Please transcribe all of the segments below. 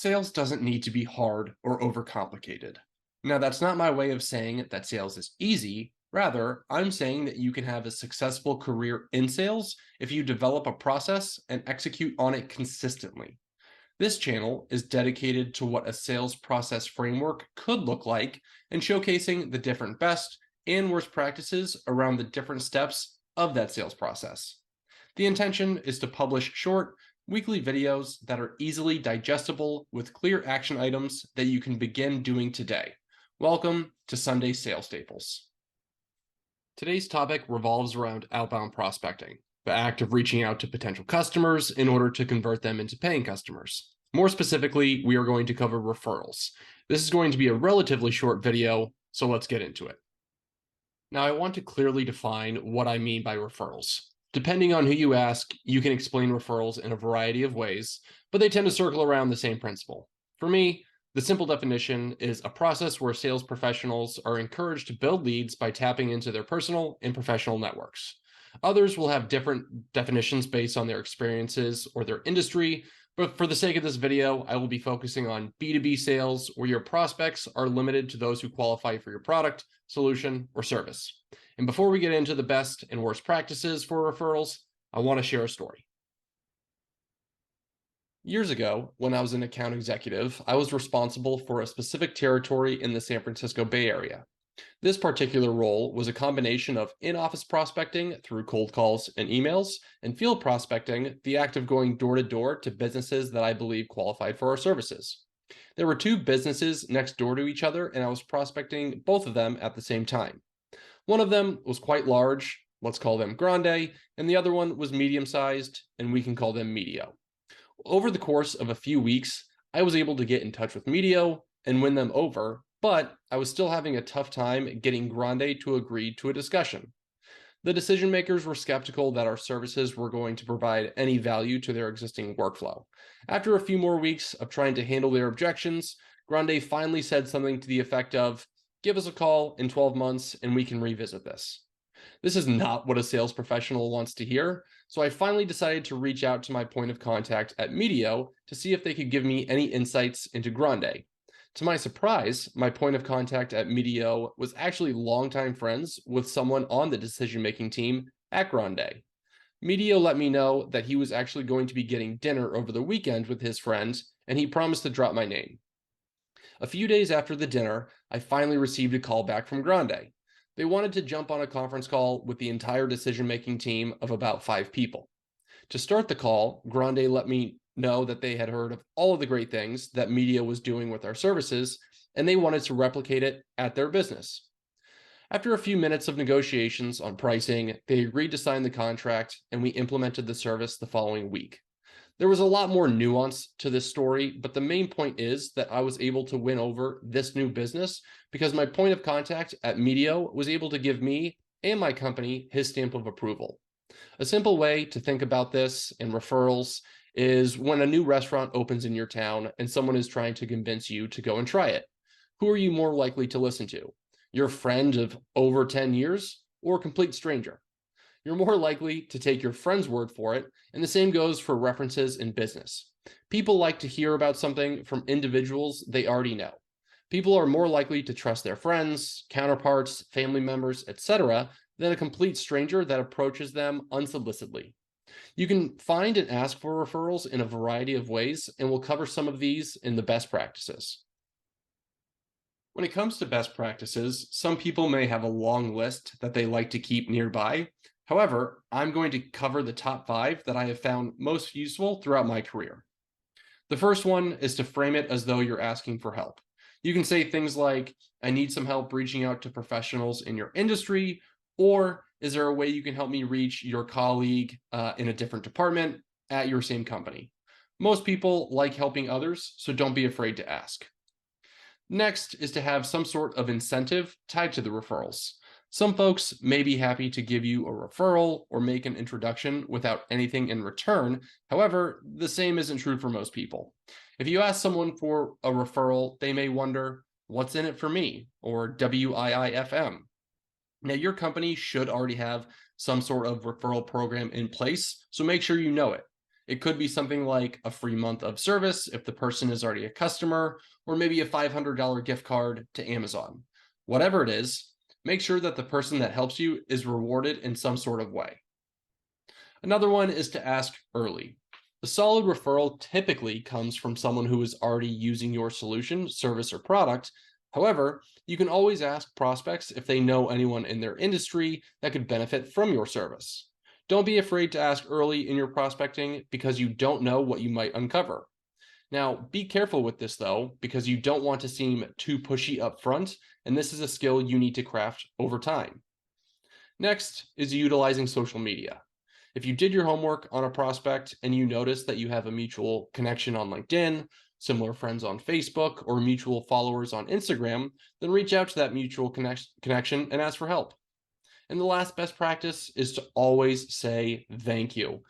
Sales doesn't need to be hard or overcomplicated. Now, that's not my way of saying that sales is easy. Rather, I'm saying that you can have a successful career in sales if you develop a process and execute on it consistently. This channel is dedicated to what a sales process framework could look like and showcasing the different best and worst practices around the different steps of that sales process. The intention is to publish short, weekly videos that are easily digestible with clear action items that you can begin doing today. Welcome to Sunday Sales Staples. Today's topic revolves around outbound prospecting, the act of reaching out to potential customers in order to convert them into paying customers. More specifically, we are going to cover referrals. This is going to be a relatively short video, so let's get into it. Now, I want to clearly define what I mean by referrals. Depending on who you ask, you can explain referrals in a variety of ways, but they tend to circle around the same principle. For me, the simple definition is a process where sales professionals are encouraged to build leads by tapping into their personal and professional networks. Others will have different definitions based on their experiences or their industry, but for the sake of this video, I will be focusing on B2B sales, where your prospects are limited to those who qualify for your product, solution, or service. And before we get into the best and worst practices for referrals, I want to share a story. Years ago, when I was an account executive, I was responsible for a specific territory in the San Francisco Bay Area. This particular role was a combination of in-office prospecting through cold calls and emails, and field prospecting, the act of going door to door to businesses that I believe qualified for our services. There were two businesses next door to each other, and I was prospecting both of them at the same time. One of them was quite large, let's call them grande, and the other one was medium-sized, and we can call them medio. Over the course of a few weeks, I was able to get in touch with medio and win them over, but I was still having a tough time getting grande to agree to a discussion. The decision makers were skeptical that our services were going to provide any value to their existing workflow. After a few more weeks of trying to handle their objections, grande finally said something to the effect of, "Give us a call in 12 months and we can revisit this." This is not what a sales professional wants to hear, so I finally decided to reach out to my point of contact at Medio to see if they could give me any insights into grande. To my surprise, my point of contact at Medio was actually longtime friends with someone on the decision-making team at grande. Medio let me know that he was actually going to be getting dinner over the weekend with his friends, and he promised to drop my name. A few days after the dinner, I finally received a call back from grande. They wanted to jump on a conference call with the entire decision-making team of about 5 people. To start the call, grande let me know that they had heard of all of the great things that Media was doing with our services, and they wanted to replicate it at their business. After a few minutes of negotiations on pricing, they agreed to sign the contract, and we implemented the service the following week. There was a lot more nuance to this story, but the main point is that I was able to win over this new business because my point of contact at Medio was able to give me and my company his stamp of approval. A simple way to think about this in referrals is when a new restaurant opens in your town and someone is trying to convince you to go and try it. Who are you more likely to listen to? Your friend of over 10 years or a complete stranger? You're more likely to take your friend's word for it, and the same goes for references in business. People like to hear about something from individuals they already know. People are more likely to trust their friends, counterparts, family members, etc., than a complete stranger that approaches them unsolicitedly. You can find and ask for referrals in a variety of ways, and we'll cover some of these in the best practices. When it comes to best practices, some people may have a long list that they like to keep nearby. However, I'm going to cover the top 5 that I have found most useful throughout my career. The first one is to frame it as though you're asking for help. You can say things like, "I need some help reaching out to professionals in your industry," or "Is there a way you can help me reach your colleague in a different department at your same company?" Most people like helping others, so don't be afraid to ask. Next is to have some sort of incentive tied to the referrals. Some folks may be happy to give you a referral or make an introduction without anything in return. However, the same isn't true for most people. If you ask someone for a referral, they may wonder, "What's in it for me?" or WIIFM. Now, your company should already have some sort of referral program in place, so make sure you know it. It could be something like a free month of service if the person is already a customer, or maybe a $500 gift card to Amazon. Whatever it is, make sure that the person that helps you is rewarded in some sort of way. Another one is to ask early. A solid referral typically comes from someone who is already using your solution, service, or product. However, you can always ask prospects if they know anyone in their industry that could benefit from your service. Don't be afraid to ask early in your prospecting because you don't know what you might uncover. Now, be careful with this though, because you don't want to seem too pushy up front, and this is a skill you need to craft over time. Next is utilizing social media. If you did your homework on a prospect and you notice that you have a mutual connection on LinkedIn, similar friends on Facebook, or mutual followers on Instagram, then reach out to that mutual connection and ask for help. And the last best practice is to always say thank you.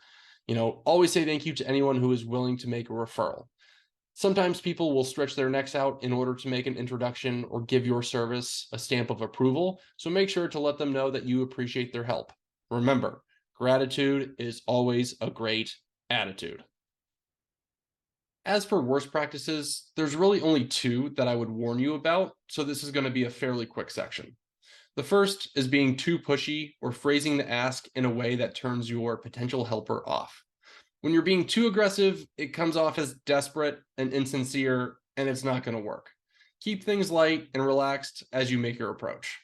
Always say thank you to anyone who is willing to make a referral. Sometimes people will stretch their necks out in order to make an introduction or give your service a stamp of approval, so make sure to let them know that you appreciate their help. Remember, gratitude is always a great attitude. As for worst practices, there's really only two that I would warn you about, so this is going to be a fairly quick section. The first is being too pushy or phrasing the ask in a way that turns your potential helper off. When you're being too aggressive, it comes off as desperate and insincere, and it's not going to work. Keep things light and relaxed as you make your approach.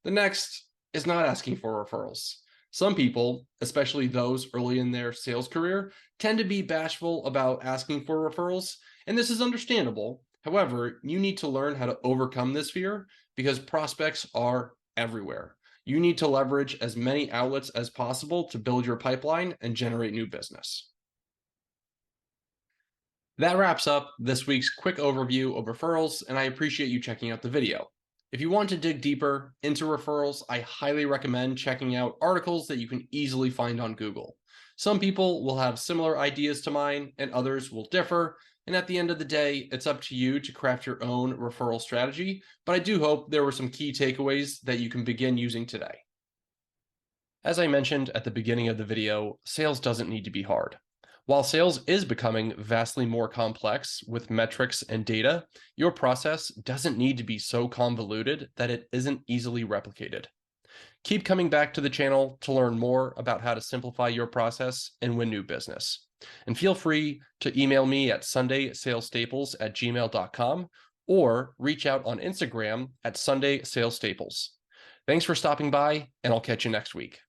The next is not asking for referrals. Some people, especially those early in their sales career, tend to be bashful about asking for referrals, and this is understandable. However, you need to learn how to overcome this fear because prospects are everywhere. You need to leverage as many outlets as possible to build your pipeline and generate new business. That wraps up this week's quick overview of referrals, and I appreciate you checking out the video. If you want to dig deeper into referrals, I highly recommend checking out articles that you can easily find on Google. Some people will have similar ideas to mine, and others will differ, and at the end of the day, it's up to you to craft your own referral strategy, but I do hope there were some key takeaways that you can begin using today. As I mentioned at the beginning of the video, sales doesn't need to be hard. While sales is becoming vastly more complex with metrics and data, your process doesn't need to be so convoluted that it isn't easily replicated. Keep coming back to the channel to learn more about how to simplify your process and win new business. And feel free to email me at sundaysalesstaples@gmail.com or reach out on Instagram at sundaysalesstaples. Thanks for stopping by, and I'll catch you next week.